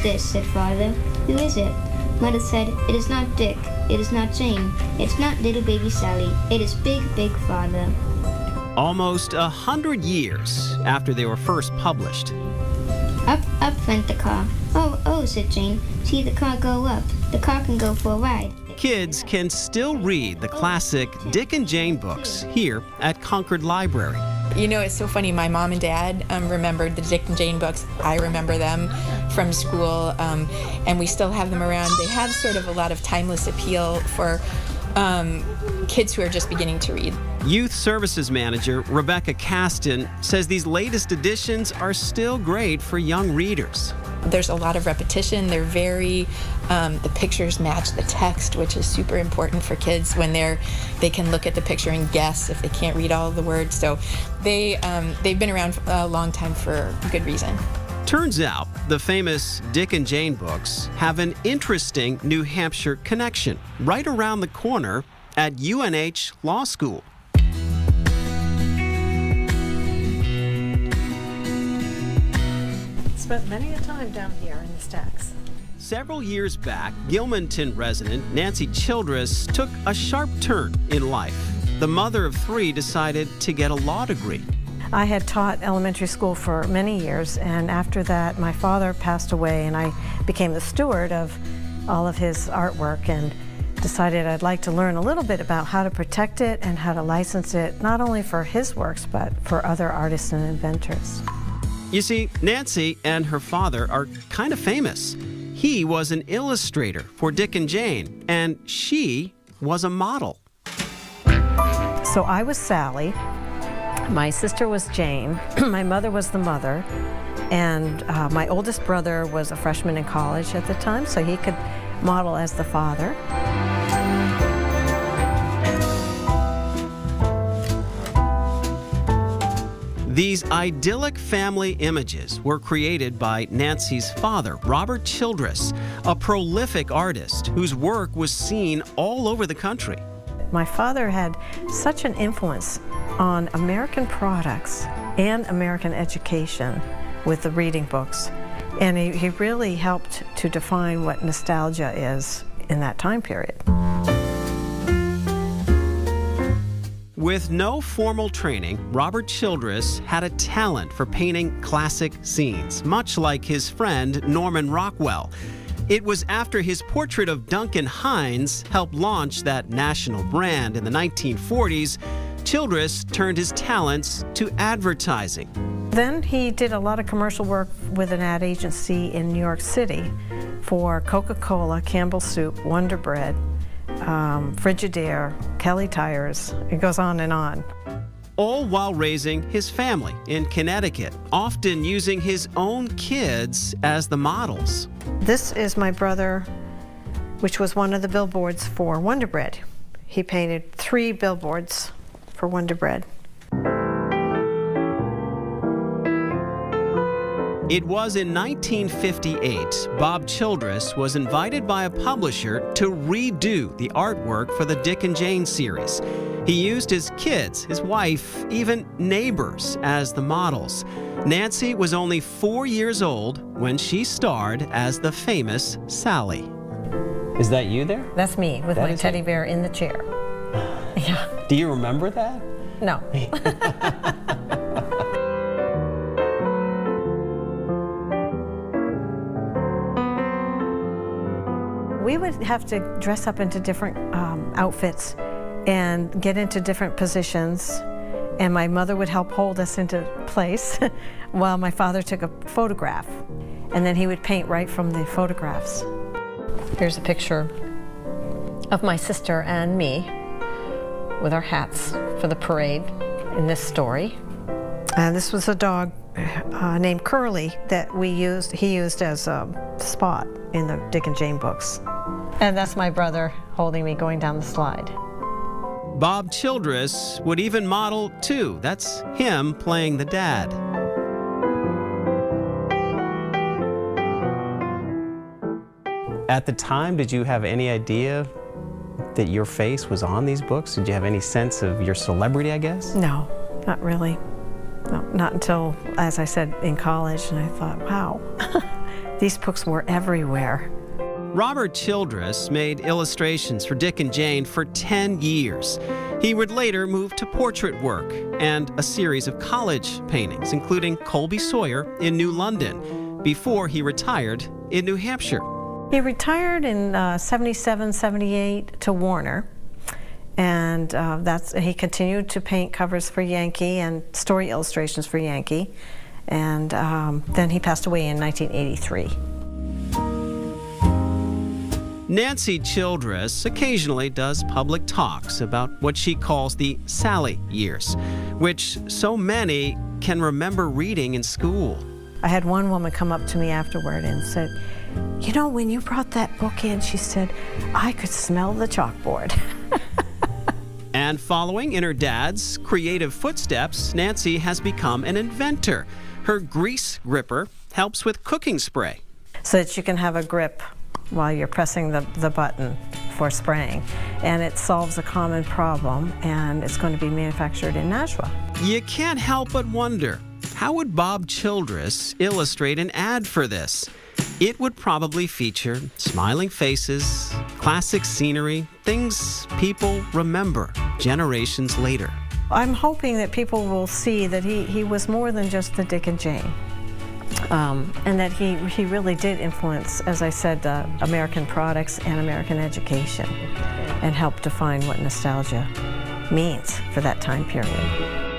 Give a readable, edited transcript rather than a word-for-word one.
is this?" said Father. "Who is it?" Mother said, "It is not Dick. It is not Jane. It's not little baby Sally. It is Big, Big Father." Almost 100 years after they were first published. Up, up went the car. "Oh, oh," said Jane. "See the car go up. The car can go for a ride." Kids can still read the classic Dick and Jane books here at Concord Library. You know, it's so funny. My mom and dad remembered the Dick and Jane books. I remember them from school, and we still have them around. They have sort of a lot of timeless appeal for kids who are just beginning to read. Youth Services Manager Rebecca Caston says these latest editions are still great for young readers. There's a lot of repetition. They're very, the pictures match the text, which is super important for kids when they can look at the picture and guess if they can't read all of the words. So they've been around a long time for good reason. Turns out the famous Dick and Jane books have an interesting New Hampshire connection right around the corner at UNH Law School. Spent many a time down here in the stacks. Several years back, Gilmanton resident Nancy Childress took a sharp turn in life. The mother of three decided to get a law degree. I had taught elementary school for many years, and after that my father passed away and I became the steward of all of his artwork and decided I'd like to learn a little bit about how to protect it and how to license it, not only for his works but for other artists and inventors. You see, Nancy and her father are kind of famous. He was an illustrator for Dick and Jane, and she was a model. So I was Sally, my sister was Jane, my mother was the mother, and my oldest brother was a freshman in college at the time, so he could model as the father. These idyllic family images were created by Nancy's father, Robert Childress, a prolific artist whose work was seen all over the country. My father had such an influence on American products and American education with the reading books, and he really helped to define what nostalgia is in that time period. With no formal training, Robert Childress had a talent for painting classic scenes, much like his friend Norman Rockwell. It was after his portrait of Duncan Hines helped launch that national brand in the 1940s, Childress turned his talents to advertising. Then he did a lot of commercial work with an ad agency in New York City for Coca-Cola, Campbell Soup, Wonder Bread, Frigidaire, Kelly Tires. It goes on and on. All while raising his family in Connecticut, often using his own kids as the models. This is my brother, which was one of the billboards for Wonder Bread. He painted 3 billboards for Wonder Bread. It was in 1958, Bob Childress was invited by a publisher to redo the artwork for the Dick and Jane series. He used his kids, his wife, even neighbors as the models. Nancy was only 4 years old when she starred as the famous Sally. Is that you there? That's me with my teddy bear in the chair. Yeah. Do you remember that? No. We would have to dress up into different outfits and get into different positions, and my mother would help hold us into place while my father took a photograph, and then he would paint right from the photographs. Here's a picture of my sister and me with our hats for the parade in this story. This was a dog named Curly that he used as a Spot in the Dick and Jane books. And that's my brother holding me going down the slide. Bob Childress would even model too. That's him playing the dad. At the time, did you have any idea that your face was on these books? Did you have any sense of your celebrity, I guess? No, not really. No, not until, as I said, in college, and I thought, wow, these books were everywhere. Robert Childress made illustrations for Dick and Jane for 10 years. He would later move to portrait work and a series of college paintings, including Colby Sawyer in New London, before he retired in New Hampshire. He retired in 77, 78 to Warner, and he continued to paint covers for Yankee and story illustrations for Yankee, and then he passed away in 1983. Nancy Childress occasionally does public talks about what she calls the Sally years, which so many can remember reading in school. I had one woman come up to me afterward and said, "You know, when you brought that book in," she said, "I could smell the chalkboard." And following in her dad's creative footsteps, Nancy has become an inventor. Her grease gripper helps with cooking spray, so that you can have a grip while you're pressing the button for spraying. And it solves a common problem, and it's going to be manufactured in Nashua. You can't help but wonder, how would Bob Childress illustrate an ad for this? It would probably feature smiling faces, classic scenery, things people remember generations later. I'm hoping that people will see that he was more than just the Dick and Jane. And that he really did influence, as I said, American products and American education, and help define what nostalgia means for that time period.